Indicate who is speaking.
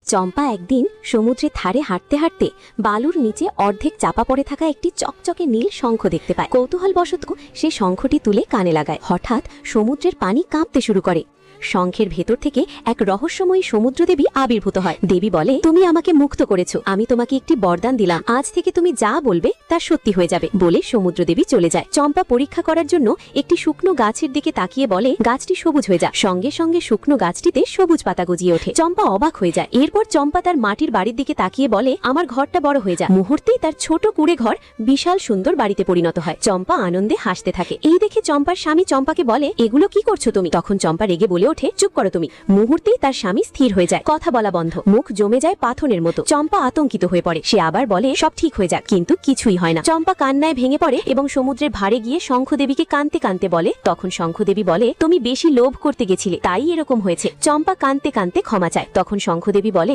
Speaker 1: চম্পা একদিন সমুদ্রের ধারে হাঁটতে হাঁটতে বালুর নিচে অর্ধেক চাপা পড়ে থাকা একটি চকচকে নীল শঙ্খ দেখতে পায়। কৌতূহলবশত সে শঙ্খটি তুলে কানে লাগায়। হঠাৎ সমুদ্রের পানি কাঁপতে শুরু করে। শঙ্খের ভেতর থেকে এক রহস্যময়ী সমুদ্র দেবী আবির্ভূত হয়। দেবী বলে, তুমি আমাকে মুক্ত করেছো, আমি তোমাকে একটি বরদান দিলাম, আজ থেকে তুমি যা বলবে তা সত্যি হয়ে যাবে। বলে সমুদ্র দেবী চলে যায়। চম্পা পরীক্ষা করার জন্য একটি শুকনো গাছের দিকে তাকিয়ে বলে, গাছটি সবুজ হয়ে যায়। সঙ্গে সঙ্গে শুকনো গাছটিতে সবুজ পাতা গজিয়ে ওঠে। চম্পা অবাক হয়ে যায়। এরপর চম্পা তার মাটির বাড়ির দিকে তাকিয়ে বলে, আমার ঘরটা বড় হয়ে যায়। মুহূর্তেই তার ছোট কুড়ে ঘর বিশাল সুন্দর বাড়িতে পরিণত হয়। চম্পা আনন্দে হাসতে থাকে। এই দেখে চম্পার স্বামী চম্পাকে বলে, এগুলো কি করছো তুমি? তখন চম্পা রেগে বলে ওঠে, চুপ করো তুমি। মুহূর্তেই তার স্বামী স্থির হয়ে যায়। কথা বলা বন্ধ, মুখ জমে যায় পাথরের মতো। চম্পা আতঙ্কিত হয়ে পড়ে। সে আবার বলে, সব ঠিক হয়ে যাক, কিন্তু কিছুই হয় না। চম্পা কান্নায় ভেঙে পড়ে এবং সমুদ্রের ভারে গিয়ে শঙ্খদেবীকে কাঁদতে কাঁদতে বলে। তখন শঙ্খদেবী বলে, তুমি বেশি লোভ করতে গেছিলে, তাই এরকম হয়েছে। চম্পা কাঁদতে কাঁদতে ক্ষমা চায়। তখন শঙ্খদেবী বলে,